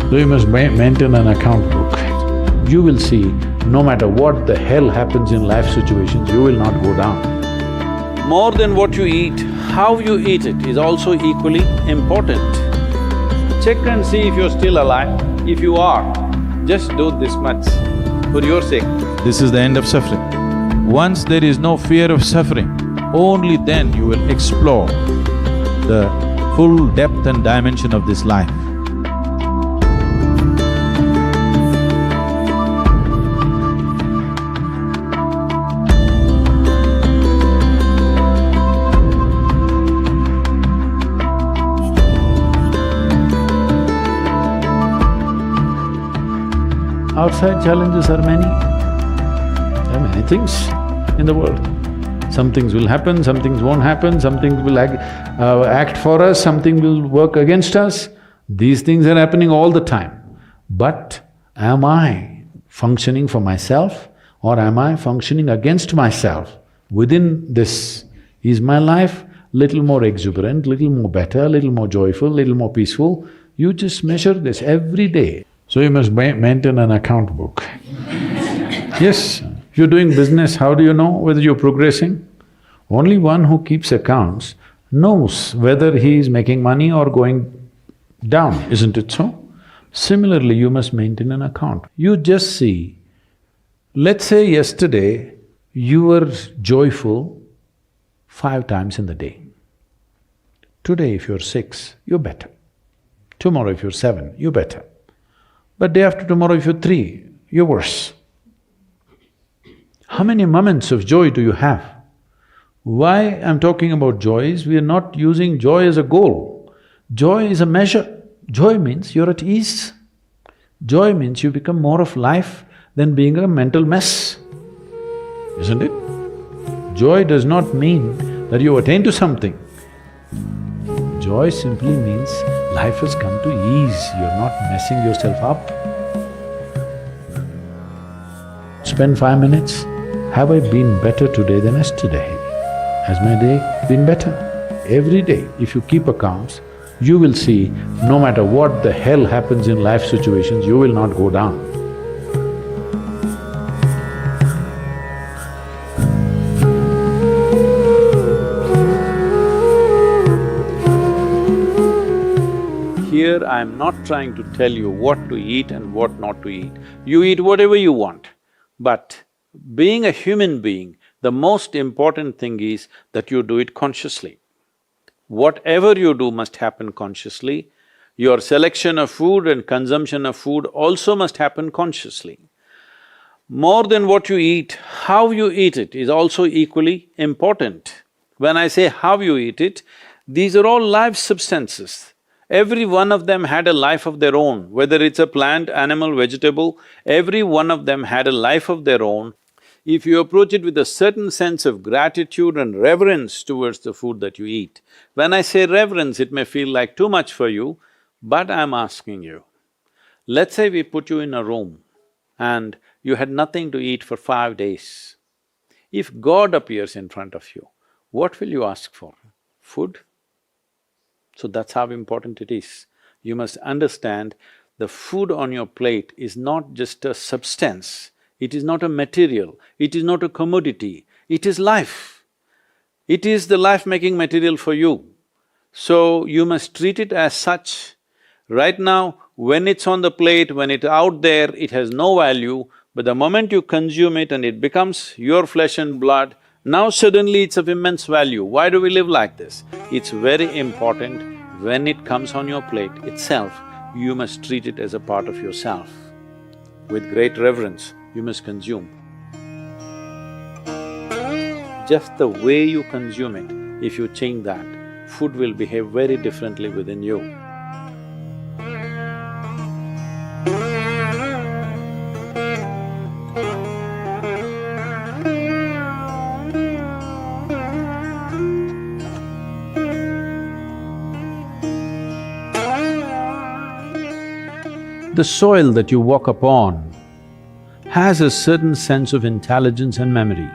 So you must maintain an account book. You will see, no matter what the hell happens in life situations, you will not go down. More than what you eat, how you eat it is also equally important. Check and see if you're still alive. If you are, just do this much for your sake. This is the end of suffering. Once there is no fear of suffering, only then you will explore the full depth and dimension of this life. Outside challenges are many. There are many things in the world. Some things will happen, some things won't happen, some things will act for us, something will work against us. These things are happening all the time. But am I functioning for myself or am I functioning against myself? Within this, is my life little more exuberant, little more better, little more joyful, little more peaceful? You just measure this every day. So you must maintain an account book. Yes, if you're doing business, how do you know whether you're progressing? Only one who keeps accounts knows whether he is making money or going down, isn't it so? Similarly, you must maintain an account. You just see, let's say yesterday you were joyful 5 times in the day. Today if you're 6, you're better. Tomorrow if you're 7, you're better. But day after tomorrow if you're 3, you're worse. How many moments of joy do you have? Why I'm talking about joy is we are not using joy as a goal. Joy is a measure. Joy means you're at ease. Joy means you become more of life than being a mental mess, isn't it? Joy does not mean that you attain to something. Joy simply means life has come to ease, you're not messing yourself up. Spend 5 minutes, have I been better today than yesterday? Has my day been better? Every day, if you keep accounts, you will see, no matter what the hell happens in life situations, you will not go down. Here I'm not trying to tell you what to eat and what not to eat. You eat whatever you want. But being a human being, the most important thing is that you do it consciously. Whatever you do must happen consciously. Your selection of food and consumption of food also must happen consciously. More than what you eat, how you eat it is also equally important. When I say how you eat it, these are all live substances. Every one of them had a life of their own, whether it's a plant, animal, vegetable, every one of them had a life of their own. If you approach it with a certain sense of gratitude and reverence towards the food that you eat, when I say reverence, it may feel like too much for you, but I'm asking you, let's say we put you in a room and you had nothing to eat for 5 days. If God appears in front of you, what will you ask for? Food? So that's how important it is. You must understand the food on your plate is not just a substance, it is not a material, it is not a commodity, it is life. It is the life-making material for you. So you must treat it as such. Right now, when it's on the plate, when it's out there, it has no value, but the moment you consume it and it becomes your flesh and blood, now suddenly it's of immense value. Why do we live like this? It's very important, when it comes on your plate itself, you must treat it as a part of yourself. With great reverence, you must consume. Just the way you consume it, if you change that, food will behave very differently within you. The soil that you walk upon has a certain sense of intelligence and memory.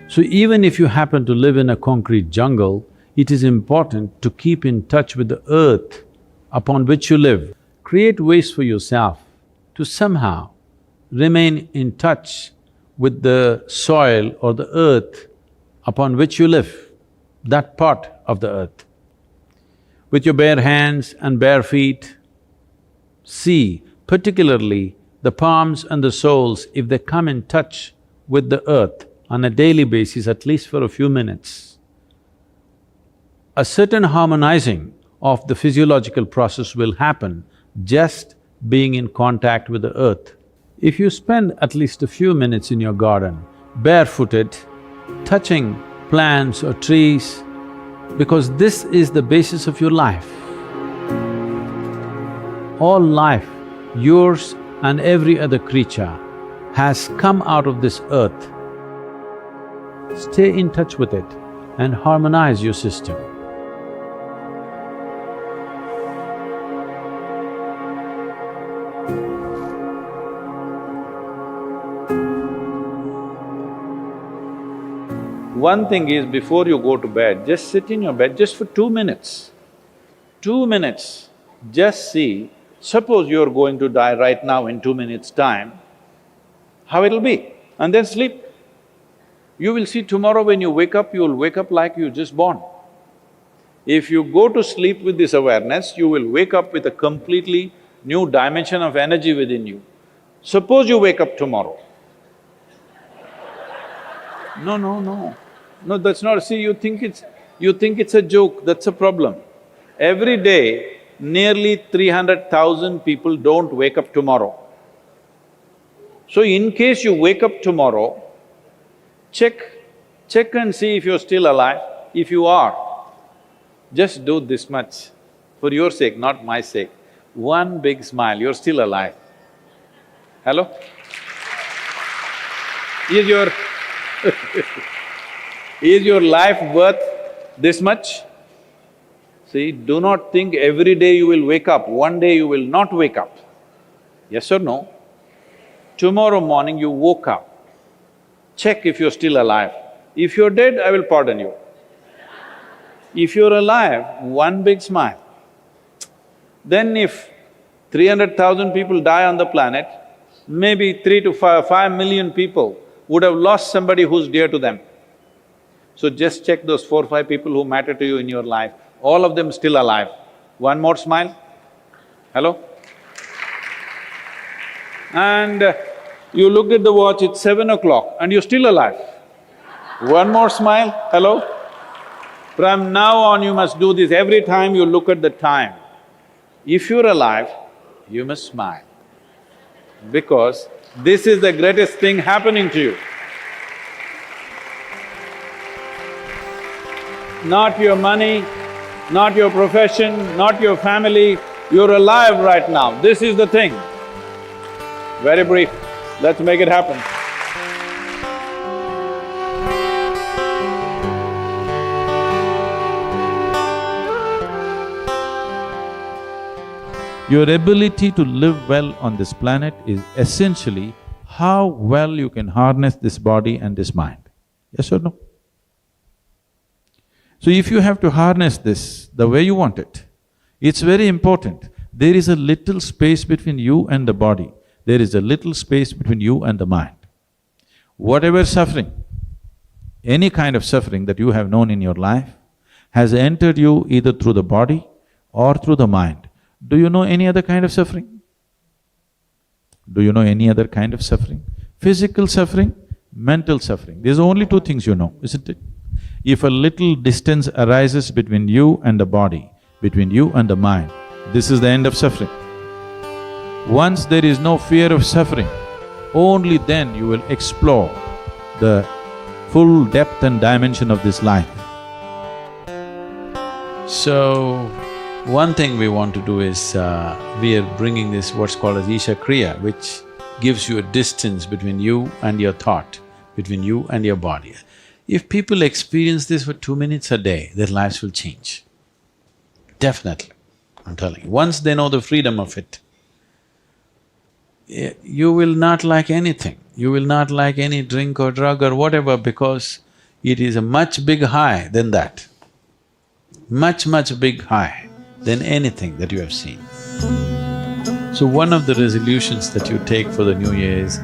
So even if you happen to live in a concrete jungle, it is important to keep in touch with the earth upon which you live. create ways for yourself to somehow remain in touch with the soil or the earth upon which you live, that part of the earth. With your bare hands and bare feet, see particularly the palms and the soles, if they come in touch with the earth on a daily basis, at least for a few minutes, a certain harmonizing of the physiological process will happen just being in contact with the earth. If you spend at least a few minutes in your garden, barefooted, touching plants or trees, because this is the basis of your life. All life, yours and every other creature, has come out of this earth. Stay in touch with it and harmonize your system. One thing is, before you go to bed, just sit in your bed just for 2 minutes. 2 minutes, just see, suppose you're going to die right now in 2 minutes' time, how it'll be, and then sleep. You will see tomorrow when you wake up, you'll wake up like you just born. If you go to sleep with this awareness, you will wake up with a completely new dimension of energy within you. Suppose you wake up tomorrow. No, that's not… See, you think it's a joke, that's a problem. Every day, nearly 300,000 people don't wake up tomorrow. So in case you wake up tomorrow, check and see if you're still alive. If you are, just do this much, for your sake, not my sake. One big smile, you're still alive. Hello? Is your is your life worth this much? See, do not think every day you will wake up, one day you will not wake up. Yes or no? Tomorrow morning you woke up, check if you're still alive. If you're dead, I will pardon you. If you're alive, one big smile. Then if 300,000 people die on the planet, maybe 3 to 5 million people would have lost somebody who's dear to them. So just check those 4 or 5 people who matter to you in your life, all of them still alive. One more smile. Hello? And you look at the watch, it's 7 o'clock and you're still alive. One more smile. Hello? From now on you must do this. Every time you look at the time, if you're alive, you must smile, because this is the greatest thing happening to you. Not your money, not your profession, not your family, you're alive right now, this is the thing. Very brief, let's make it happen. Your ability to live well on this planet is essentially how well you can harness this body and this mind. Yes or no? So if you have to harness this the way you want it, it's very important. There is a little space between you and the body, there is a little space between you and the mind. Whatever suffering, any kind of suffering that you have known in your life has entered you either through the body or through the mind. Do you know any other kind of suffering? Do you know any other kind of suffering? Physical suffering, mental suffering. There's only 2 things you know, isn't it? If a little distance arises between you and the body, between you and the mind, this is the end of suffering. Once there is no fear of suffering, only then you will explore the full depth and dimension of this life. So, one thing we want to do is, we are bringing this what's called as Isha Kriya, which gives you a distance between you and your thought, between you and your body. If people experience this for 2 minutes a day, their lives will change. Definitely, I'm telling you. Once they know the freedom of it, you will not like anything. You will not like any drink or drug or whatever, because it is a much big high than that. Much big high than anything that you have seen. So one of the resolutions that you take for the new year is,